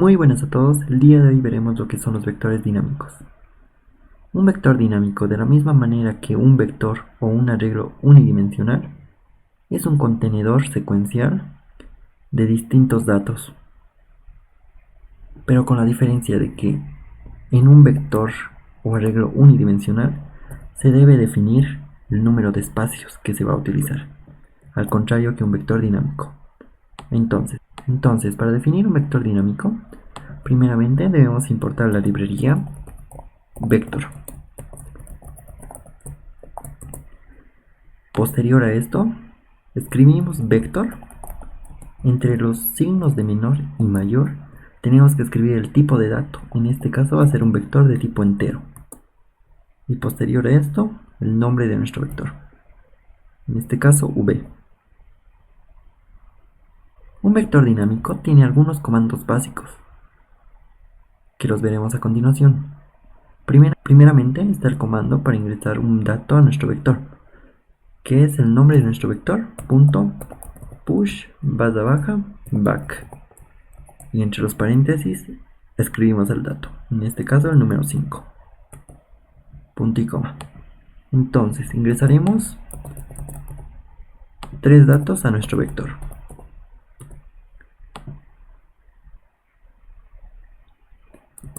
Muy buenas a todos, el día de hoy veremos lo que son los vectores dinámicos. Un vector dinámico, de la misma manera que un vector o un arreglo unidimensional, es un contenedor secuencial de distintos datos, pero con la diferencia de que en un vector o arreglo unidimensional se debe definir el número de espacios que se va a utilizar, al contrario que un vector dinámico. Entonces, para definir un vector dinámico, primeramente debemos importar la librería vector. Posterior a esto, escribimos vector. Entre los signos de menor y mayor, tenemos que escribir el tipo de dato. En este caso va a ser un vector de tipo entero. Y posterior a esto, el nombre de nuestro vector. En este caso, v. Un vector dinámico tiene algunos comandos básicos, que los veremos a continuación. Primeramente está el comando para ingresar un dato a nuestro vector, que es el nombre de nuestro vector, punto push barra baja back, y entre los paréntesis escribimos el dato, en este caso el número 5, punto y coma. Entonces ingresaremos 3 datos a nuestro vector.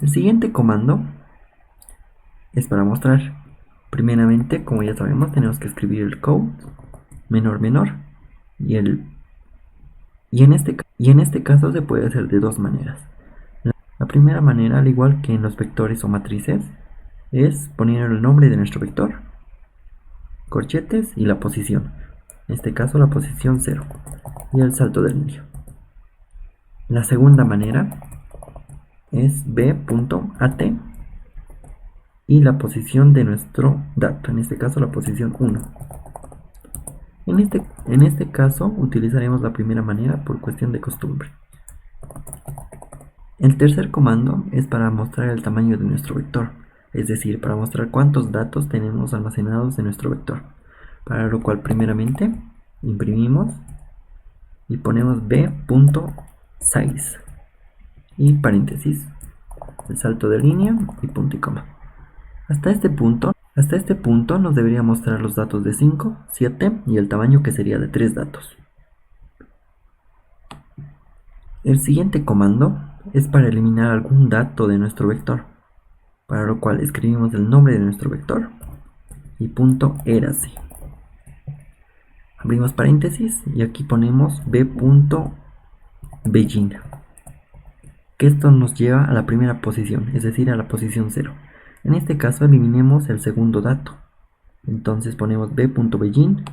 El siguiente comando es para mostrar. Primeramente, como ya sabemos, tenemos que escribir el code menor menor y en este caso se puede hacer de dos maneras. La primera manera, al igual que en los vectores o matrices, es poner el nombre de nuestro vector, corchetes y la posición, en este caso la posición 0 y el salto del medio. La segunda manera es b.at y la posición de nuestro dato, en este caso la posición 1. En este caso utilizaremos la primera manera por cuestión de costumbre. El tercer comando es para mostrar el tamaño de nuestro vector, es decir, para mostrar cuántos datos tenemos almacenados en nuestro vector, para lo cual primeramente imprimimos y ponemos b.size y paréntesis, el salto de línea y punto y coma. Hasta este punto nos debería mostrar los datos de 5, 7 y el tamaño que sería de 3 datos. El siguiente comando es para eliminar algún dato de nuestro vector, para lo cual escribimos el nombre de nuestro vector y punto érase. Abrimos paréntesis y aquí ponemos b.begin, que esto nos lleva a la primera posición, es decir, a la posición 0. En este caso eliminemos el segundo dato, entonces ponemos b.begin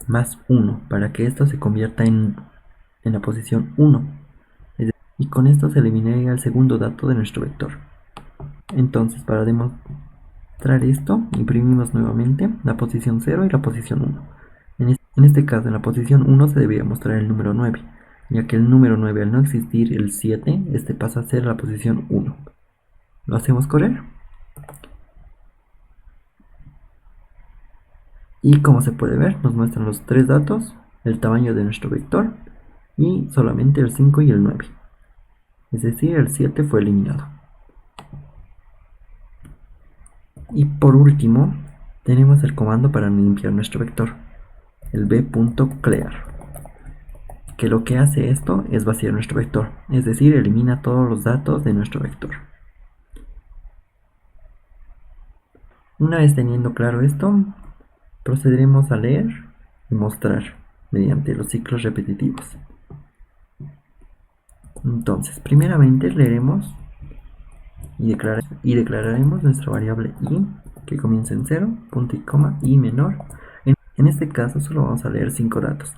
más 1 para que esto se convierta en la posición 1, y con esto se eliminaría el segundo dato de nuestro vector. Entonces, para demostrar esto, imprimimos nuevamente la posición 0 y la posición 1. En este caso, en la posición 1 se debería mostrar el número 9, ya que el número 9, al no existir el 7, este pasa a ser la posición 1. Lo hacemos correr. Y como se puede ver, nos muestran los 3 datos, el tamaño de nuestro vector y solamente el 5 y el 9. Es decir, el 7 fue eliminado. Y por último, tenemos el comando para limpiar nuestro vector, el b.clear, que lo que hace esto es vaciar nuestro vector, es decir, elimina todos los datos de nuestro vector. Una vez teniendo claro esto, procederemos a leer y mostrar mediante los ciclos repetitivos. Entonces, primeramente leeremos y declararemos nuestra variable i, que comienza en 0, punto y coma, i menor. En este caso solo vamos a leer 5 datos,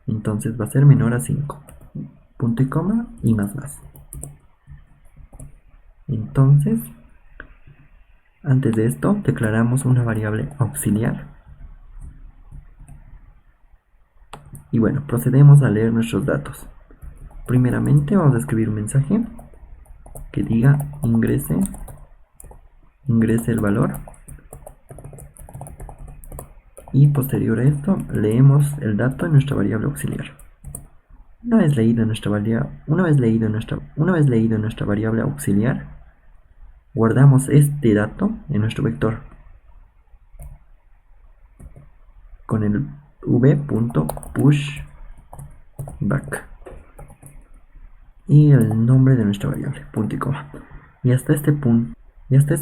entonces va a ser menor a 5, punto y coma, y más más. Entonces, antes de esto, declaramos una variable auxiliar. Y bueno, procedemos a leer nuestros datos. Primeramente vamos a escribir un mensaje que diga ingrese el valor, y posterior a esto leemos el dato en nuestra variable auxiliar. Una vez leído nuestra variable auxiliar, guardamos este dato en nuestro vector con el v.pushBack y el nombre de nuestra variable, punto y coma. Y hasta este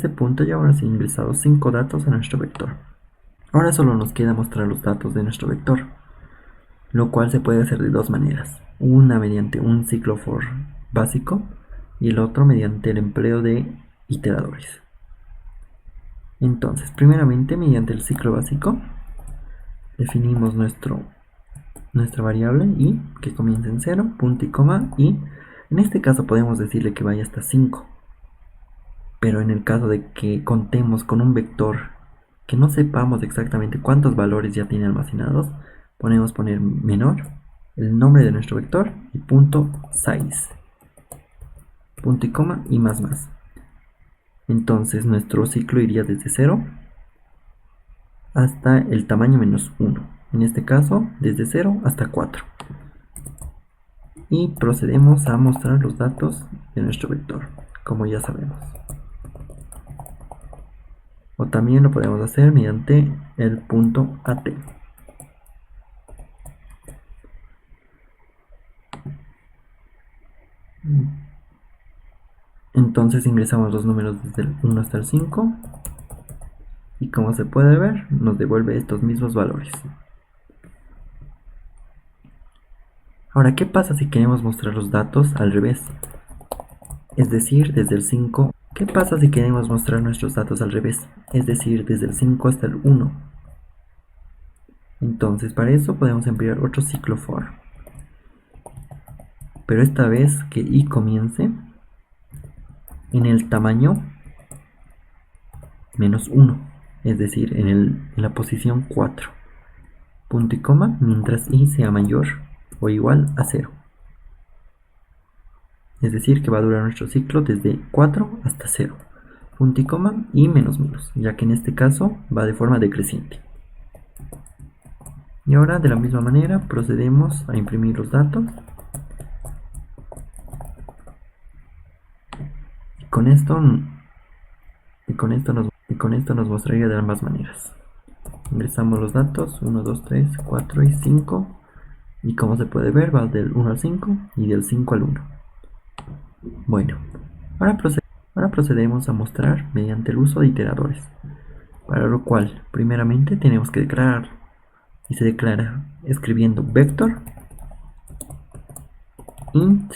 punto ya habrán ingresado 5 datos a nuestro vector. Ahora solo nos queda mostrar los datos de nuestro vector, lo cual se puede hacer de dos maneras. Una mediante un ciclo for básico y el otro mediante el empleo de iteradores. Entonces, primeramente, mediante el ciclo básico, definimos nuestra variable i, que comienza en 0, punto y coma, y en este caso podemos decirle que vaya hasta 5. Pero en el caso de que contemos con un vector que no sepamos exactamente cuántos valores ya tiene almacenados, podemos poner menor, el nombre de nuestro vector y punto size, punto y coma y más. Entonces nuestro ciclo iría desde 0 hasta el tamaño menos 1. En este caso, desde 0 hasta 4. Y procedemos a mostrar los datos de nuestro vector, como ya sabemos. O también lo podemos hacer mediante el punto at. Entonces ingresamos los números desde el 1 hasta el 5 y como se puede ver nos devuelve estos mismos valores. Ahora, ¿qué pasa si queremos mostrar los datos al revés? Es decir, desde el 5. ¿Qué pasa si queremos mostrar nuestros datos al revés? Es decir, desde el 5 hasta el 1. Entonces, para eso podemos emplear otro ciclo for. Pero esta vez que i comience en el tamaño menos 1. Es decir, en la posición 4. Punto y coma, mientras i sea mayor o igual a 0. Es decir, que va a durar nuestro ciclo desde 4 hasta 0. Punto y coma y menos, ya que en este caso va de forma decreciente. Y ahora de la misma manera procedemos a imprimir los datos. Y con esto nos mostraría de ambas maneras. Ingresamos los datos 1, 2, 3, 4 y 5. Y como se puede ver va del 1 al 5 y del 5 al 1. Bueno, ahora procedemos a mostrar mediante el uso de iteradores, para lo cual primeramente tenemos que declarar, y se declara escribiendo vector int,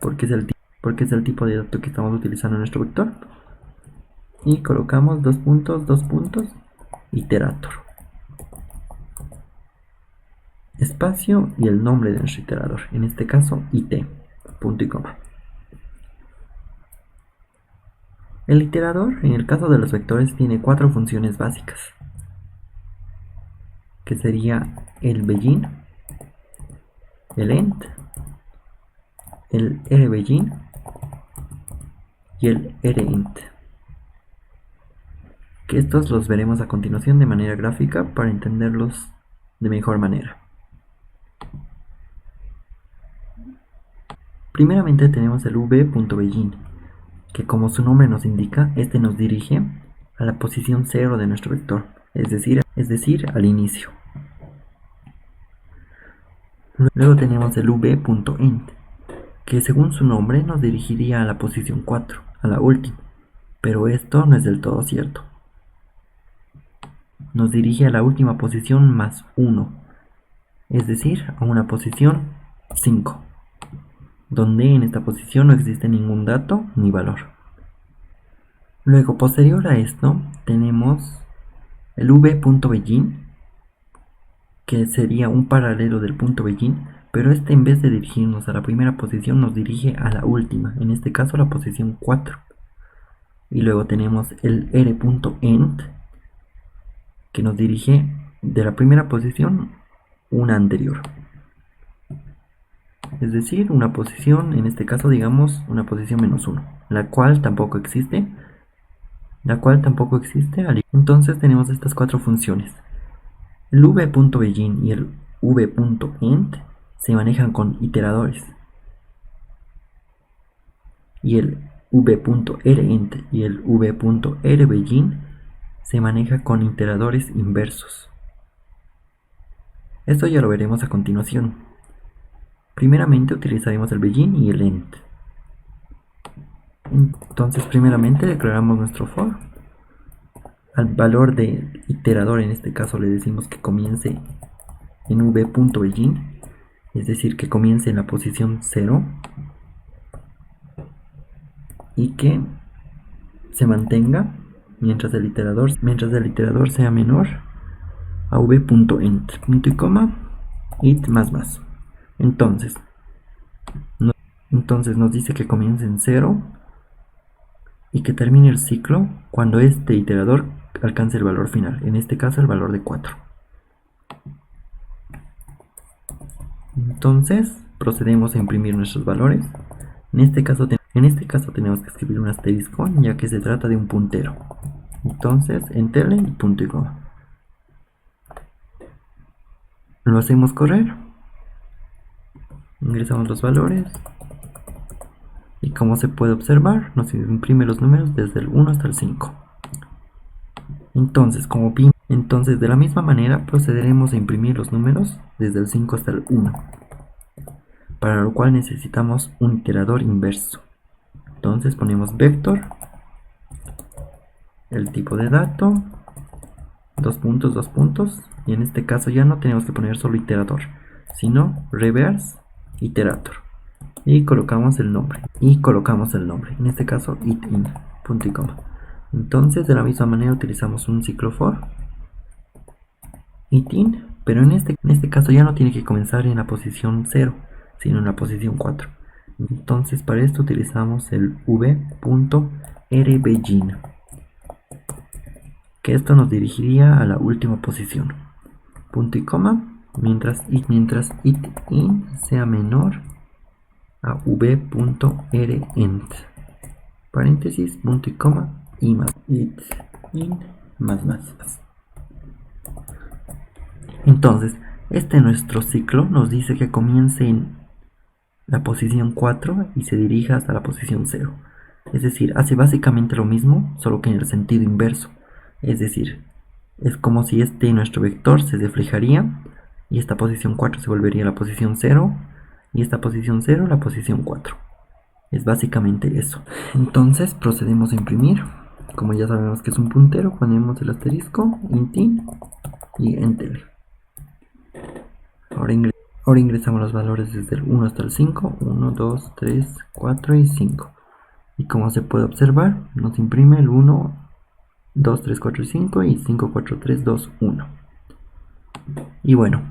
porque es el tipo de dato que estamos utilizando en nuestro vector, y colocamos dos puntos, iterator, espacio y el nombre de nuestro iterador, en este caso it, punto y coma. El iterador, en el caso de los vectores, tiene 4 funciones básicas, que sería el begin, el end, el rbegin y el rend, que estos los veremos a continuación de manera gráfica para entenderlos de mejor manera. Primeramente tenemos el v.begin, que como su nombre nos indica, este nos dirige a la posición 0 de nuestro vector, es decir, al inicio. Luego tenemos el v.end, que según su nombre nos dirigiría a la posición 4, a la última, pero esto no es del todo cierto. Nos dirige a la última posición más 1, es decir, a una posición 5. Donde en esta posición no existe ningún dato ni valor. Luego, posterior a esto, tenemos el v.begin, que sería un paralelo del punto begin, pero este en vez de dirigirnos a la primera posición nos dirige a la última, en este caso la posición 4. Y luego tenemos el r.end, que nos dirige de la primera posición una anterior. Es decir, una posición, en este caso digamos una posición menos 1, la cual tampoco existe. Entonces tenemos estas 4 funciones. El v.begin y el v.end se manejan con iteradores y el v.rent y el v.rbegin se maneja con iteradores inversos. Esto ya lo veremos a continuación. Primeramente utilizaremos el begin y el end. Entonces primeramente declaramos nuestro for. Al valor de iterador, en este caso le decimos que comience en v.begin, es decir, que comience en la posición 0 y que se mantenga mientras el iterador sea menor a v.end, punto y coma, it más más. Entonces nos dice que comience en 0 y que termine el ciclo cuando este iterador alcance el valor final, en este caso el valor de 4. Entonces procedemos a imprimir nuestros valores. En este caso tenemos que escribir un asterisco, ya que se trata de un puntero. Entonces enter y punto y coma. Lo hacemos correr, ingresamos los valores y como se puede observar nos imprime los números desde el 1 hasta el 5. Entonces de la misma manera procederemos a imprimir los números desde el 5 hasta el 1, para lo cual necesitamos un iterador inverso. Entonces ponemos vector, el tipo de dato, dos puntos, y en este caso ya no tenemos que poner solo iterador, sino reverse iterator, y colocamos el nombre, en este caso itin, punto y coma. Entonces de la misma manera utilizamos un ciclo for itin, pero en este caso ya no tiene que comenzar en la posición 0, sino en la posición 4. Entonces para esto utilizamos el v.rbegin, que esto nos dirigiría a la última posición, punto y coma, mientras itin sea menor a v.rent, paréntesis, punto y coma, y más itin más. Entonces nuestro ciclo nos dice que comience en la posición 4 y se dirija hasta la posición 0. Es decir, hace básicamente lo mismo, solo que en el sentido inverso. Es decir, es como si nuestro vector se reflejaría y esta posición 4 se volvería la posición 0 y esta posición 0 la posición 4. Es básicamente eso. Entonces procedemos a imprimir. Como ya sabemos que es un puntero, ponemos el asterisco, intin y enter. Ahora ingresamos los valores desde el 1 hasta el 5, 1, 2, 3, 4 y 5. Y como se puede observar, nos imprime el 1, 2, 3, 4 y 5 y 5, 4, 3, 2, 1. Y bueno,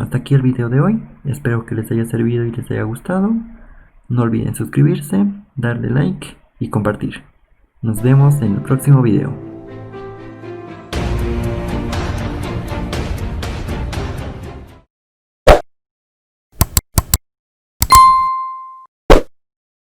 hasta aquí el video de hoy. Espero que les haya servido y les haya gustado. No olviden suscribirse, darle like y compartir. Nos vemos en el próximo video.